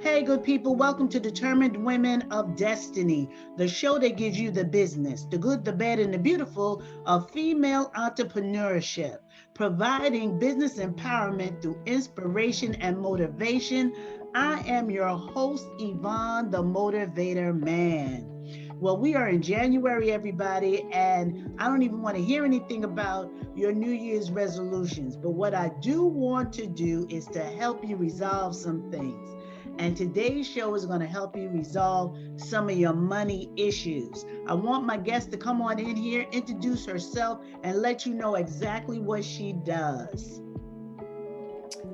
Hey, good people, welcome to Determined Women of Destiny, the show that gives you the business, the good, the bad, and the beautiful of female entrepreneurship, providing business empowerment through inspiration and motivation. I am your host, Yvonne, the Motivator Man. Well, we are in January, everybody, and I don't even want to hear anything about your New Year's resolutions. But what I do want to do is to help you resolve some things. And today's show is going to help you resolve some of your money issues. I want my guest to come on in here, introduce herself, and let you know exactly what she does.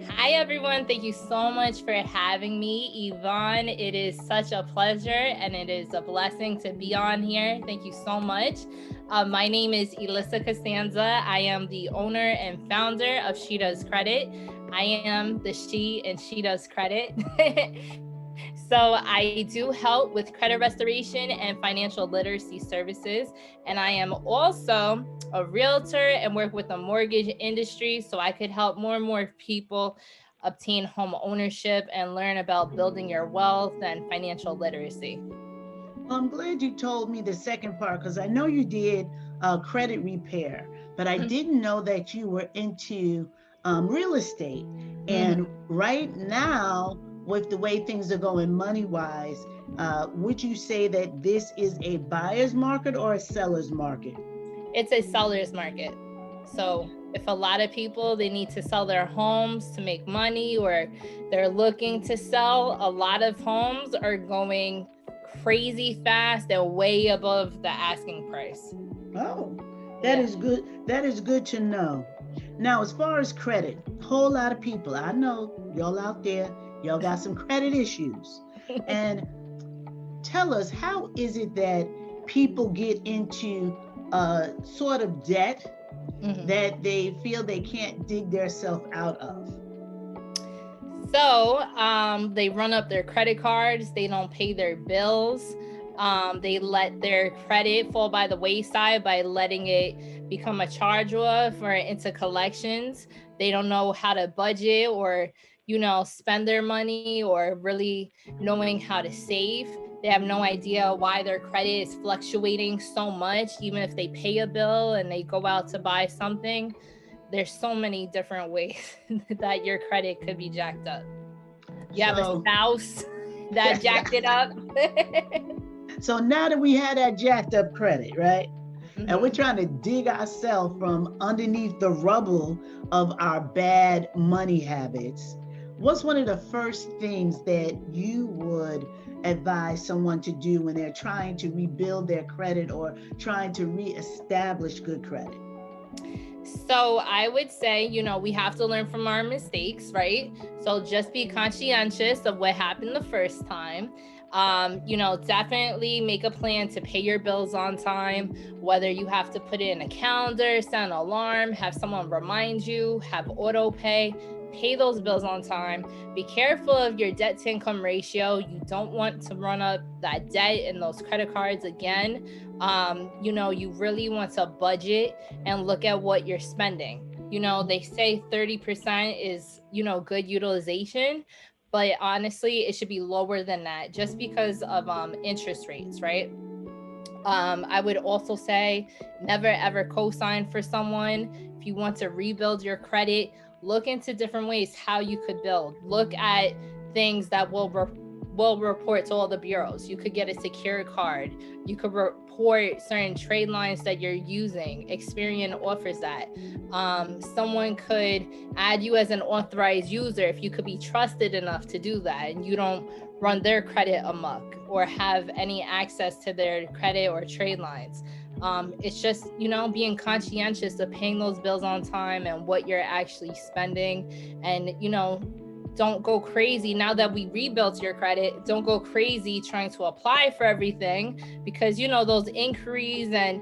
Hi, everyone. Thank you so much for having me, Yvonne. It is such a pleasure and it is a blessing to be on here. Thank you so much. My name is Elissa Costanza. I am the owner and founder of She Does Credit. I am the she and She Does Credit. So I do help with credit restoration and financial literacy services. And I am also a realtor and work with the mortgage industry so I could help more and more people obtain home ownership and learn about building your wealth and financial literacy. Well, I'm glad you told me the second part because I know you did credit repair, but I didn't know that you were into real estate. And right now, with the way things are going money wise, would you say that this is a buyer's market or a seller's market? It's a seller's market. So if a lot of people, they need to sell their homes to make money or they're looking to sell, a lot of homes are going crazy fast and way above the asking price. Oh, that is good. That is good to know. Now, as far as credit, a whole lot of people, I know y'all out there, y'all got some credit issues. And tell us, how is it that people get into a sort of debt that they feel they can't dig themselves out of? So they run up their credit cards, they don't pay their bills. They let their credit fall by the wayside by letting it become a charge off or into collections. They don't know how to budget or, spend their money or really knowing how to save. They have no idea why their credit is fluctuating so much, even if they pay a bill and they go out to buy something. There's so many different ways that your credit could be jacked up. You have a spouse that jacked it up. So now that we had that jacked up credit, right? And we're trying to dig ourselves from underneath the rubble of our bad money habits, what's one of the first things that you would advise someone to do when they're trying to rebuild their credit or trying to reestablish good credit? So I would say, we have to learn from our mistakes, right? So just be conscientious of what happened the first time. Definitely make a plan to pay your bills on time, whether you have to put it in a calendar, set an alarm, have someone remind you, have auto pay those bills on time. Be careful of your debt to income ratio. You don't want to run up that debt in those credit cards again. You really want to budget and look at what you're spending. They say 30% is, good utilization, but honestly, it should be lower than that just because of interest rates, right? I would also say never ever co-sign for someone. If you want to rebuild your credit, look into different ways how you could build. Look at things that will report to all the bureaus. You could get a secure card. You could report certain trade lines that you're using. Experian offers that. Someone could add you as an authorized user if you could be trusted enough to do that and you don't run their credit amok or have any access to their credit or trade lines. It's just, being conscientious of paying those bills on time and what you're actually spending. And, don't go crazy now that we rebuilt your credit. Don't go crazy trying to apply for everything because, those inquiries and,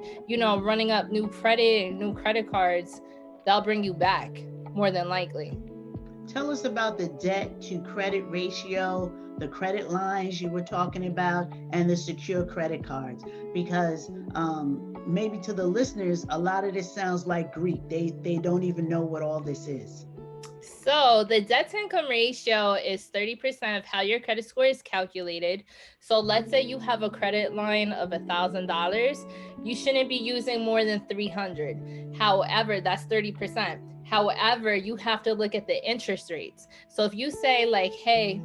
running up new credit and new credit cards, they'll bring you back more than likely. Tell us about the debt to credit ratio, the credit lines you were talking about, and the secure credit cards. Because maybe to the listeners, a lot of this sounds like Greek. They don't even know what all this is. So the debt to income ratio is 30% of how your credit score is calculated. So let's say you have a credit line of $1,000, you shouldn't be using more than 300. However, that's 30%. However, you have to look at the interest rates. So if you say like, hey,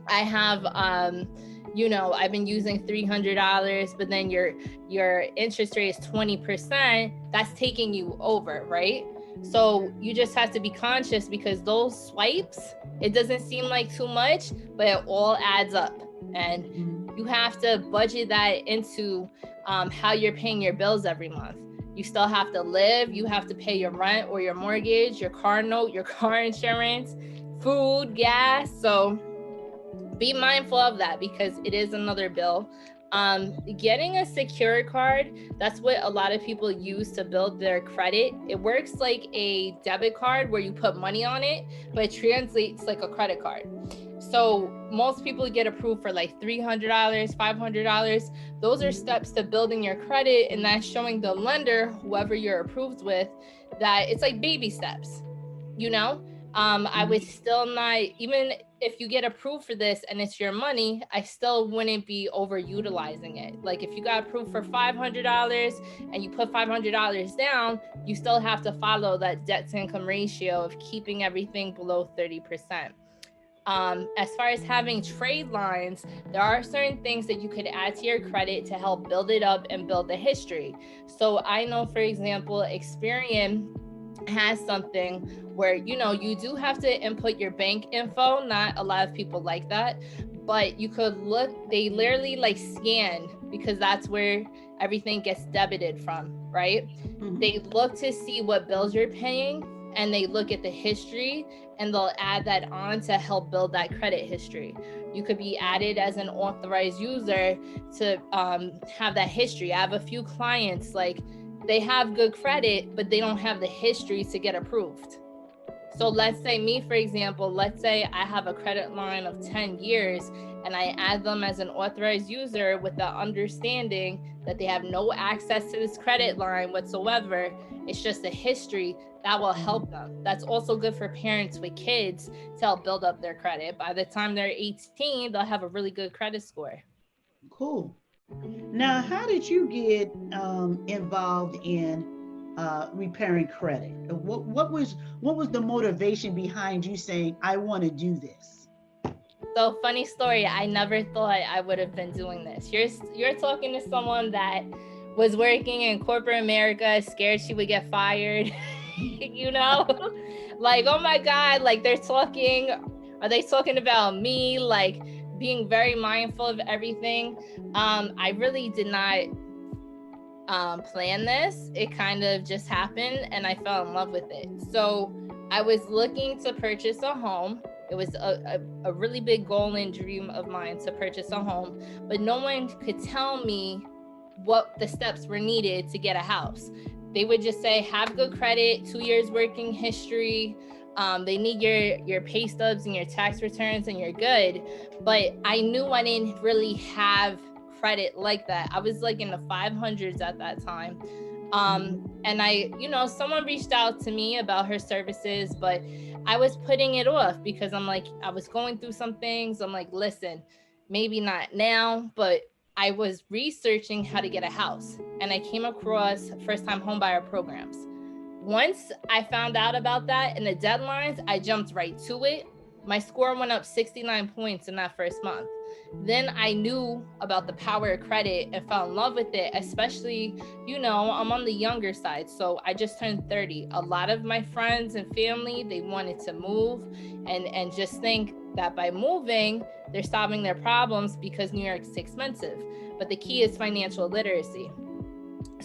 I have I've been using $300, but then your interest rate is 20%, that's taking you over, right? So you just have to be conscious, because those swipes, it doesn't seem like too much, but it all adds up. And you have to budget that into how you're paying your bills every month. You still have to live, you have to pay your rent or your mortgage, your car note, your car insurance, food, gas. So be mindful of that, because it is another bill. Getting a secure card, that's what a lot of people use to build their credit. It works like a debit card where you put money on it, but it translates like a credit card. So most people get approved for like $300, $500. Those are steps to building your credit, and that's showing the lender, whoever you're approved with, that it's like baby steps, you know? I would still not, even if you get approved for this and it's your money, I still wouldn't be overutilizing it. Like if you got approved for $500 and you put $500 down, you still have to follow that debt to income ratio of keeping everything below 30%. As far as having trade lines, there are certain things that you could add to your credit to help build it up and build the history. So I know, for example, Experian has something where you do have to input your bank info. Not a lot of people like that, but you could look, they literally like scan, because that's where everything gets debited from, right? They look to see what bills you're paying, and they look at the history, and they'll add that on to help build that credit history. You could be added as an authorized user to have that history. I have a few clients, like they have good credit, but they don't have the history to get approved. So let's say me, for example, let's say I have a credit line of 10 years and I add them as an authorized user with the understanding that they have no access to this credit line whatsoever. It's just a history that will help them. That's also good for parents with kids to help build up their credit. By the time they're 18, they'll have a really good credit score. Cool. Now, how did you get involved in repairing credit? What was the motivation behind you saying, I want to do this? So funny story, I never thought I would have been doing this. You're talking to someone that was working in corporate America, scared she would get fired. Like, oh my God, like are they talking about me? Like being very mindful of everything. I really did not plan this. It kind of just happened and I fell in love with it. So I was looking to purchase a home. It was a really big goal and dream of mine to purchase a home, but no one could tell me what the steps were needed to get a house. They would just say, have good credit, 2 years working history. They need your pay stubs and your tax returns and you're good. But I knew I didn't really have credit like that. I was like in the 500s at that time. And someone reached out to me about her services, but I was putting it off because I'm like, I was going through some things. I'm like, listen, maybe not now, but I was researching how to get a house and I came across first-time homebuyer programs. Once I found out about that and the deadlines, I jumped right to it. My score went up 69 points in that first month. Then I knew about the power of credit and fell in love with it, especially, I'm on the younger side. So I just turned 30. A lot of my friends and family, they wanted to move and just think that by moving, they're solving their problems because New York's expensive. But the key is financial literacy.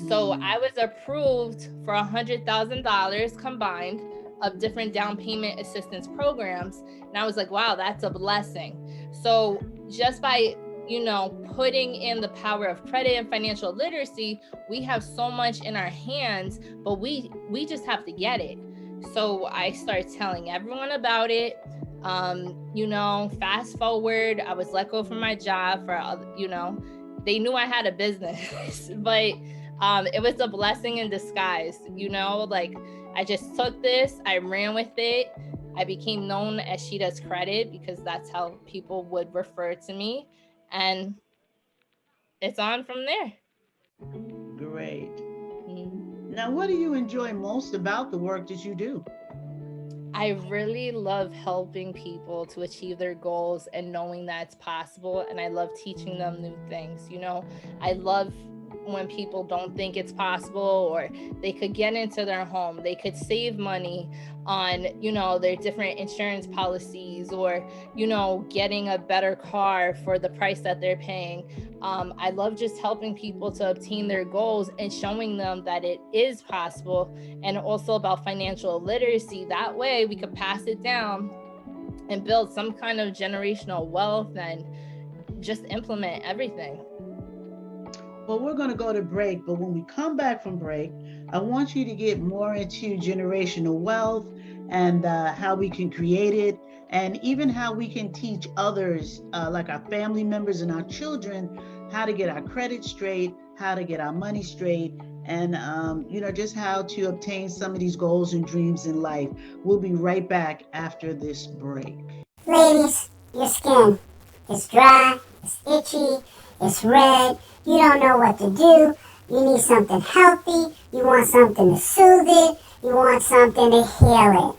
So I was approved for $100,000 combined of different down payment assistance programs. And I was like, wow, that's a blessing. So just by, putting in the power of credit and financial literacy, we have so much in our hands, but we just have to get it. So I started telling everyone about it. Fast forward, I was let go from my job they knew I had a business, but it was a blessing in disguise, like I just took this, I ran with it. I became known as She Does Credit because that's how people would refer to me. And it's on from there. Great. Mhm. Now, what do you enjoy most about the work that you do? I really love helping people to achieve their goals and knowing that it's possible. And I love teaching them new things. I love when people don't think it's possible, or they could get into their home, they could save money on, their different insurance policies, or, getting a better car for the price that they're paying. I love just helping people to obtain their goals and showing them that it is possible, and also about financial literacy. That way we could pass it down and build some kind of generational wealth and just implement everything. Well, we're going to go to break, but when we come back from break, I want you to get more into generational wealth and how we can create it, and even how we can teach others, like our family members and our children, how to get our credit straight, how to get our money straight, and just how to obtain some of these goals and dreams in life. We'll be right back after this break. Ladies, your skin is dry, it's itchy, it's red, you don't know what to do, you need something healthy, you want something to soothe it, you want something to heal it.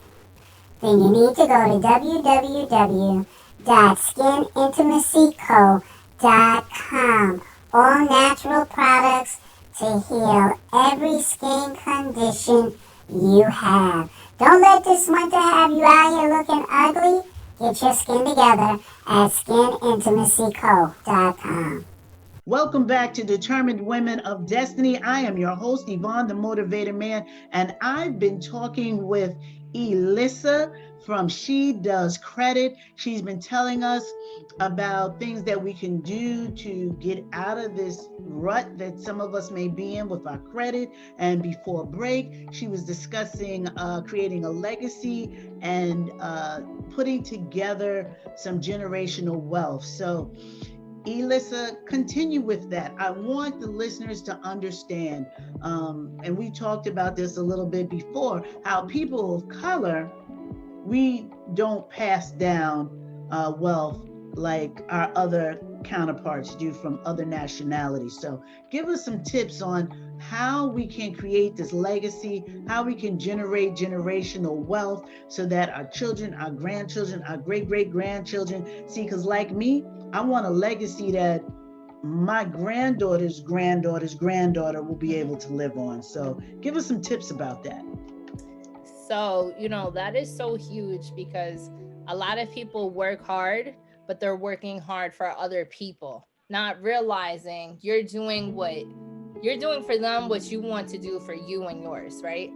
Then you need to go to www.skinintimacyco.com. All natural products to heal every skin condition you have. Don't let this winter have you out here looking ugly. Get your skin together at skinintimacyco.com. Welcome back to Determined Women of Destiny. I am your host, Yvonne, the Motivated Man, and I've been talking with Elissa from She Does Credit. She's been telling us about things that we can do to get out of this rut that some of us may be in with our credit. And before break, she was discussing creating a legacy and putting together some generational wealth. So Elissa, continue with that. I want the listeners to understand, and we talked about this a little bit before, how people of color, we don't pass down wealth like our other counterparts do from other nationalities. So give us some tips on how we can create this legacy, how we can generate generational wealth so that our children, our grandchildren, our great-great-grandchildren, see, because like me, I want a legacy that my granddaughter's granddaughter will be able to live on. So give us some tips about that. So, that is so huge, because a lot of people work hard, but they're working hard for other people, not realizing you're doing for them what you want to do for you and yours, right?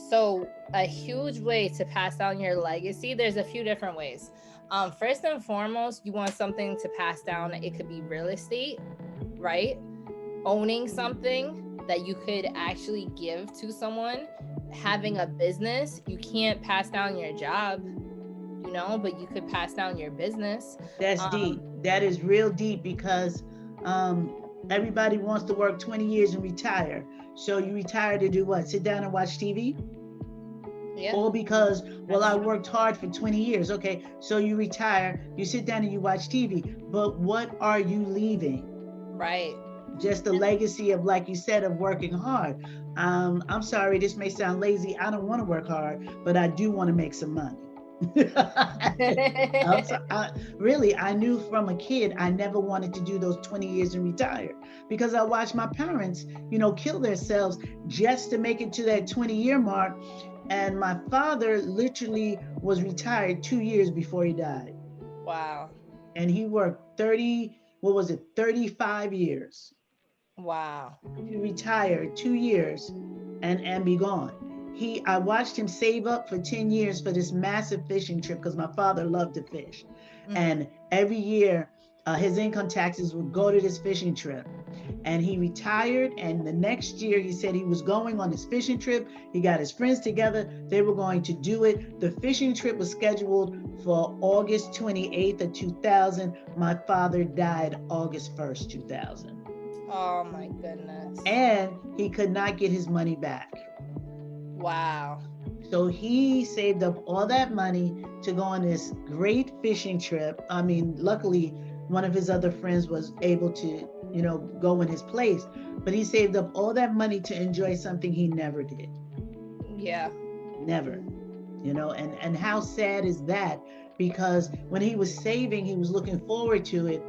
So a huge way to pass down your legacy, there's a few different ways. First and foremost, you want something to pass down. It could be real estate, right? Owning something that you could actually give to someone. Having a business, you can't pass down your job, but you could pass down your business. That's deep. That is real deep, because everybody wants to work 20 years and retire. So you retire to do what? Sit down and watch TV? Yeah. Or because, well, I worked hard for 20 years. Okay, so you retire, you sit down and you watch TV. But what are you leaving? Right. Just a legacy of, like you said, of working hard. I'm sorry, this may sound lazy. I don't want to work hard, but I do want to make some money. Really, I knew from a kid I never wanted to do those 20 years and retire, because I watched my parents, kill themselves just to make it to that 20-year mark. And my father literally was retired 2 years before he died. Wow. And he worked 35 years. Wow. To retire 2 years and be gone. I watched him save up for 10 years for this massive fishing trip, because my father loved to fish. Mm-hmm. And every year, his income taxes would go to this fishing trip. And he retired, and the next year he said he was going on this fishing trip. He got his friends together. They were going to do it. The fishing trip was scheduled for August 28th of 2000. My father died August 1st, 2000. Oh my goodness. And he could not get his money back. Wow. So he saved up all that money to go on this great fishing trip. I mean, luckily, one of his other friends was able to, go in his place, but he saved up all that money to enjoy something he never did. Yeah. Never. And how sad is that? Because when he was saving, he was looking forward to it,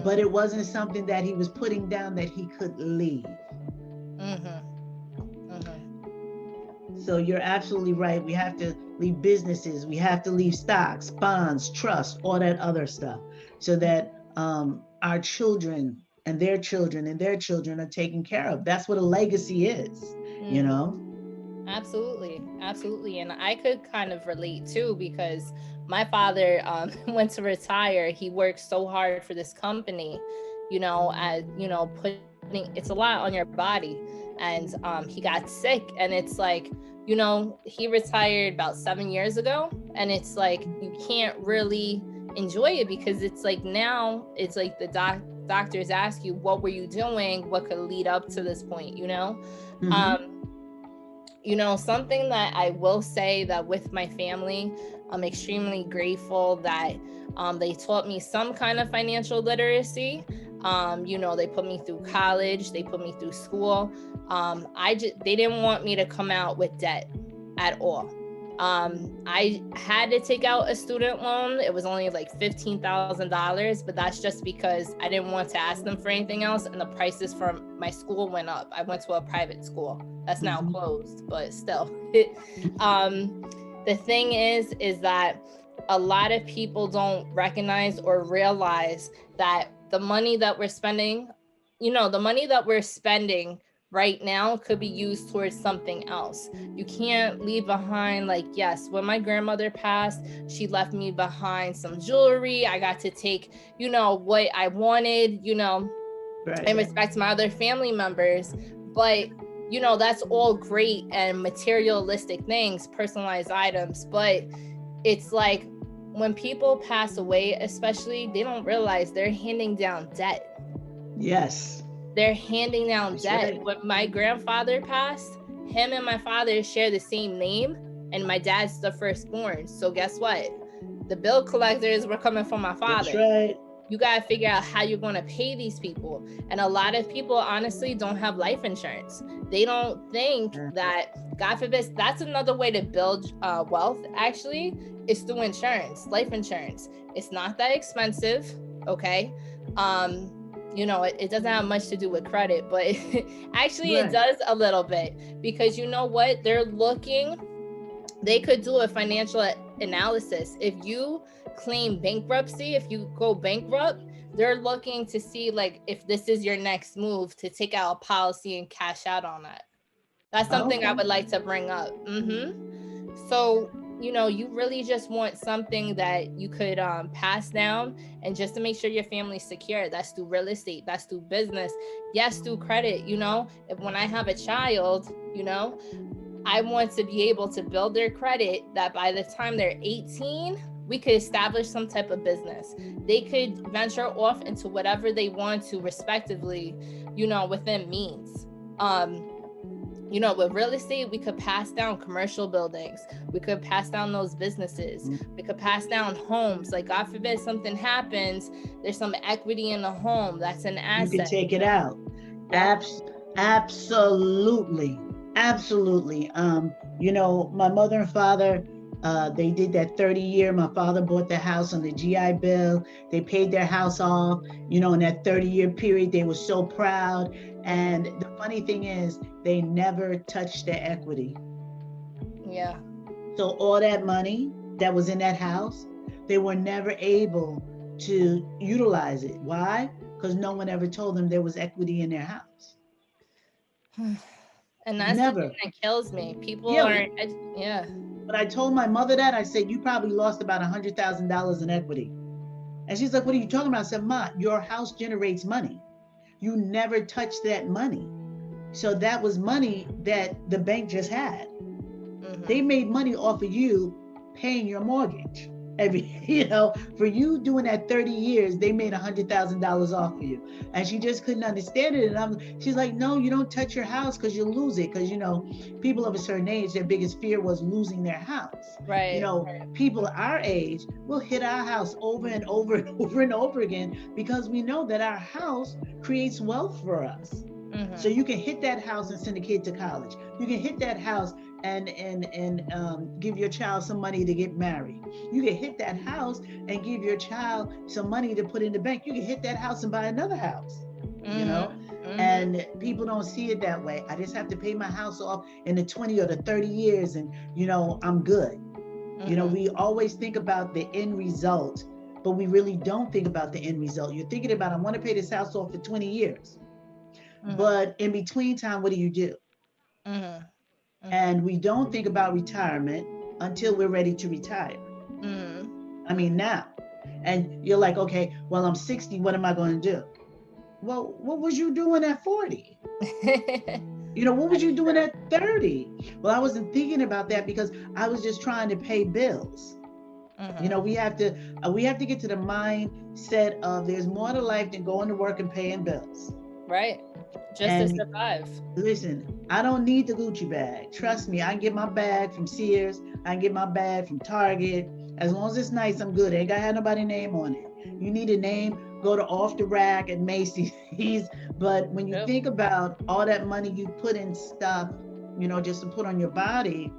but it wasn't something that he was putting down that he could leave. So you're absolutely right. We have to leave businesses. We have to leave stocks, bonds, trust, all that other stuff, so that our children and their children and their children are taken care of. That's what a legacy is, Absolutely. Absolutely. And I could kind of relate too, because my father went to retire. He worked so hard for this company, putting, it's a lot on your body. And he got sick, and it's like, he retired about 7 years ago, and it's like, you can't really enjoy it, because it's like, now it's like the doctors ask you, what were you doing? What could lead up to this point, Something that I will say, that with my family, I'm extremely grateful that they taught me some kind of financial literacy. They put me through college, they put me through school. They didn't want me to come out with debt at all. I had to take out a student loan. It was only like $15,000, but that's just because I didn't want to ask them for anything else. And the prices for my school went up. I went to a private school that's now closed, but still. The thing is that a lot of people don't recognize or realize that the money that we're spending, right now could be used towards something else. You can't leave behind, like, yes, when my grandmother passed, she left me behind some jewelry. I got to take, what I wanted, right, in respect to my other family members. But, that's all great and materialistic things, personalized items. But it's like, when people pass away, especially, they don't realize they're handing down debt. Yes. They're handing down debt. Right. When my grandfather passed, him and my father share the same name, and my dad's the firstborn. So guess what? The bill collectors were coming from my father. That's right. You got to figure out how you're going to pay these people. And a lot of people honestly don't have life insurance. They don't think that, God forbid, that's another way to build wealth, actually, is through insurance, life insurance. It's not that expensive, okay? It doesn't have much to do with credit, but actually It does a little bit, because you know what? They could do a financial analysis. If you claim bankruptcy, if you go bankrupt, they're looking to see, like, if this is your next move to take out a policy and cash out on that. That's something I would like to bring up. So, you really just want something that you could pass down, and just to make sure your family's secure. That's through real estate, that's through business, yes, through credit. If when I have a child, I want to be able to build their credit, that by the time they're 18, we could establish some type of business. They could venture off into whatever they want to, respectively, within means. With real estate, we could pass down commercial buildings. We could pass down those businesses. We could pass down homes. Like, God forbid something happens, there's some equity in the home. That's an asset. You can take it out. Absolutely. Absolutely. My mother and father, they did that 30-year. My father bought the house on the GI Bill. They paid their house off, in that 30-year period. They were so proud. And the funny thing is, they never touched their equity. Yeah. So all that money that was in that house, they were never able to utilize it. Why? Because no one ever told them there was equity in their house. And that's the thing that kills me. People aren't. But I told my mother that. I said, you probably lost about $100,000 in equity. And she's like, what are you talking about? I said, Ma, your house generates money. You never touched that money. So that was money that the bank just had. They made money off of you paying your mortgage. For you doing that 30 years, they made $100,000 off of you. And she just couldn't understand it. And she's like, no, you don't touch your house because you'll lose it. Because, people of a certain age, their biggest fear was losing their house. Right. People our age will hit our house over and over and over and over again because we know that our house creates wealth for us. So you can hit that house and send a kid to college. You can hit that house and give your child some money to get married. You can hit that house and give your child some money to put in the bank. You can hit that house and buy another house. And people don't see it that way. I just have to pay my house off in the 20 or the 30 years and I'm good. We always think about the end result, but we really don't think about the end result. You're thinking about, I want to pay this house off for 20 years. But in between time, what do you do? And we don't think about retirement until we're ready to retire. I mean, now. And you're like, okay, well, I'm 60. What am I going to do? Well, what was you doing at 40? What was you doing at 30? Well, I wasn't thinking about that because I was just trying to pay bills. We have to get to the mindset of there's more to life than going to work and paying bills. Right. To survive. Listen, I don't need the Gucci bag. Trust me, I can get my bag from Sears. I can get my bag from Target. As long as it's nice, I'm good. Ain't gotta have nobody's name on it. You need a name, go to Off the Rack and Macy's. But when you think about all that money you put in stuff, just to put on your body,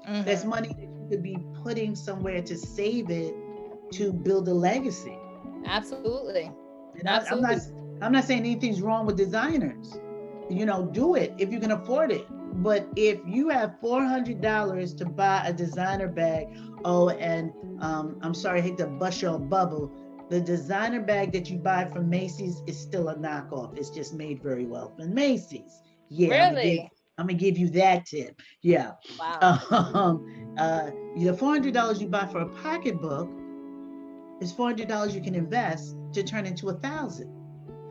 that's money that you could be putting somewhere to save it, to build a legacy. Absolutely. And I'm not saying anything's wrong with designers. Do it if you can afford it. But if you have $400 to buy a designer bag, and I'm sorry, I hate to bust your bubble. The designer bag that you buy from Macy's is still a knockoff. It's just made very well from Macy's. Yeah, really? I'm gonna give you that tip. Yeah. Wow. The $400 you buy for a pocketbook is $400 you can invest to turn into $1,000.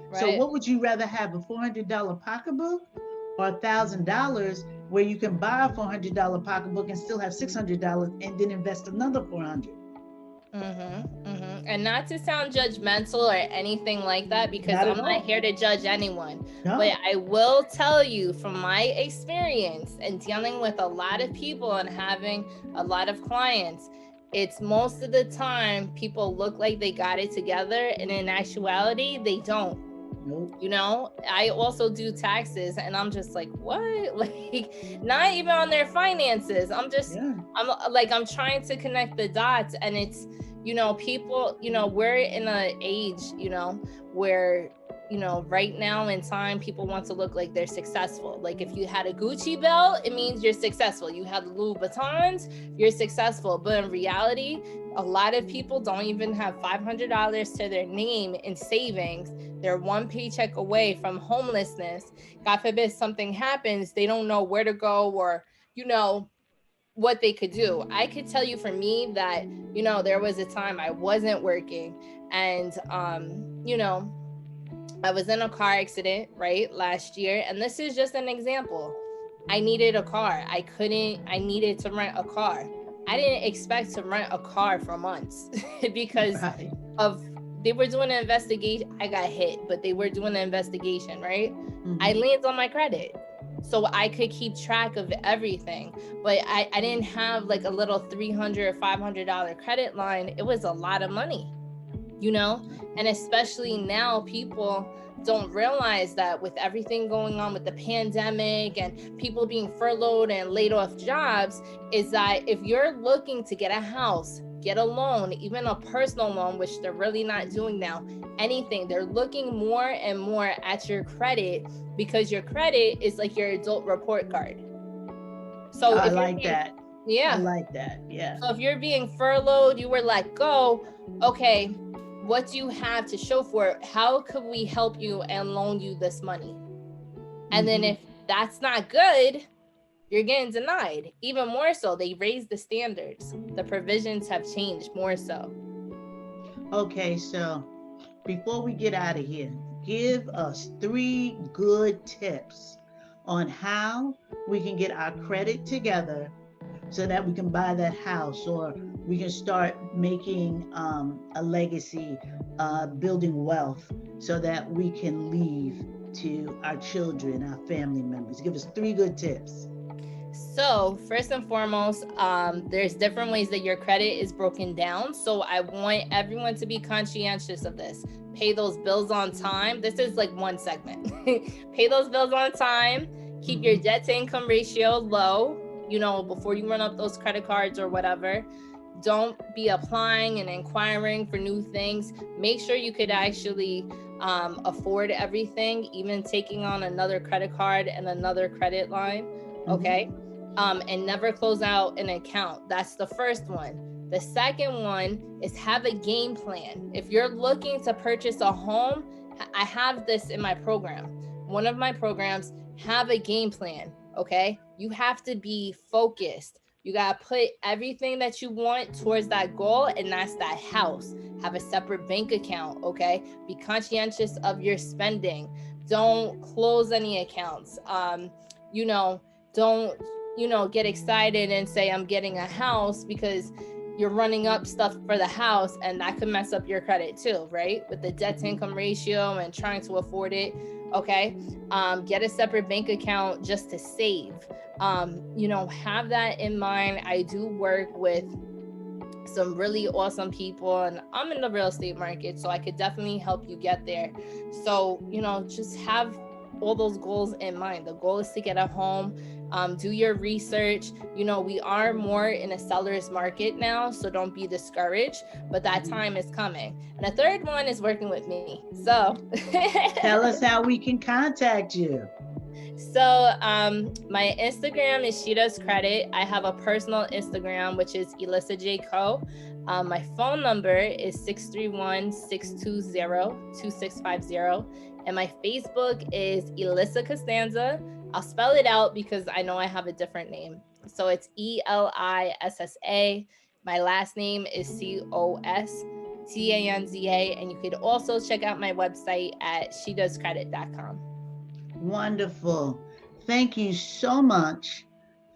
Right. So what would you rather have, a $400 pocketbook or $1,000 where you can buy a $400 pocketbook and still have $600 and then invest another $400? And not to sound judgmental or anything like that, because I'm not here to judge anyone. No. But I will tell you from my experience and dealing with a lot of people and having a lot of clients, it's most of the time people look like they got it together, and in actuality, they don't. Nope. I also do taxes, and I'm just like, what? Like, not even on their finances. I'm trying to connect the dots, and it's, people, we're in an age, where, right now in time, people want to look like they're successful. Like, if you had a Gucci belt, it means you're successful. You have Louis Vuittons, you're successful. But in reality, a lot of people don't even have $500 to their name in savings. They're one paycheck away from homelessness. God forbid something happens, they don't know where to go or, what they could do. I could tell you for me that, there was a time I wasn't working, and, I was in a car accident, right, last year. And this is just an example. I needed a car. I needed to rent a car. I didn't expect to rent a car for months because they were doing an investigation. I got hit, but they were doing an investigation, right? I leaned on my credit so I could keep track of everything. But I didn't have like a little $300 or $500 credit line. It was a lot of money, and especially now people don't realize that with everything going on with the pandemic and people being furloughed and laid off jobs, is that if you're looking to get a house, get a loan, even a personal loan, which they're really not doing now, anything, they're looking more and more at your credit, because your credit is like your adult report card. So I like that. Yeah. I like that. Yeah. So if you're being furloughed, you were let go, okay, what do you have to show for it? How could we help you and loan you this money? And then if that's not good, you're getting denied. Even more so, they raised the standards. The provisions have changed more so. Okay, so before we get out of here, give us 3 good tips on how we can get our credit together so that we can buy that house or we can start making a legacy, building wealth so that we can leave to our children, our family members. Give us 3 good tips. So first and foremost, there's different ways that your credit is broken down. So I want everyone to be conscientious of this. Pay those bills on time. This is like one segment. Pay those bills on time. Keep your debt to income ratio low, before you run up those credit cards or whatever. Don't be applying and inquiring for new things. Make sure you could actually afford everything, even taking on another credit card and another credit line. Okay. And never close out an account. That's the first one. The second one is have a game plan. If you're looking to purchase a home, I have this in my program. One of my programs, have a game plan. Okay. You have to be focused. You got to put everything that you want towards that goal, and that's that house. Have a separate bank account. Okay. Be conscientious of your spending. Don't close any accounts. Don't get excited and say I'm getting a house because you're running up stuff for the house, and that could mess up your credit too, right? With the debt to income ratio and trying to afford it. Okay. Get a separate bank account just to save. Have that in mind. I do work with some really awesome people, and I'm in the real estate market, so I could definitely help you get there. So, just have all those goals in mind. The goal is to get a home. Do your research. We are more in a seller's market now, so don't be discouraged, but that time is coming. And the third one is working with me. So tell us how we can contact you. So my Instagram is She Does Credit. I have a personal Instagram, which is Elissa J. Co. My phone number is 631-620-2650. And my Facebook is Elissa Costanza. I'll spell it out because I know I have a different name. So it's ELISSA. My last name is COSTANZA. And you could also check out my website at shedoescredit.com. Wonderful. Thank you so much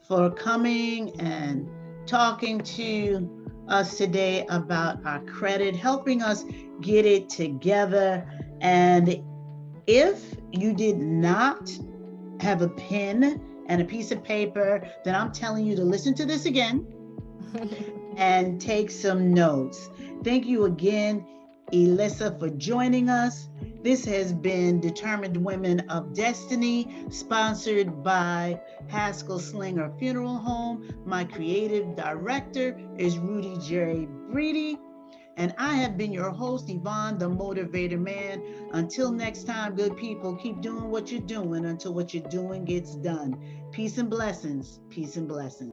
for coming and talking to us today about our credit, helping us get it together. And if you did not have a pen and a piece of paper, then I'm telling you to listen to this again and take some notes. Thank you again, Elissa, for joining us. This has been Determined Women of Destiny, sponsored by Haskell Slinger Funeral Home. My creative director is Rudy J. Breedy. And I have been your host, Yvonne, the Motivator Man. Until next time, good people, keep doing what you're doing until what you're doing gets done. Peace and blessings. Peace and blessings.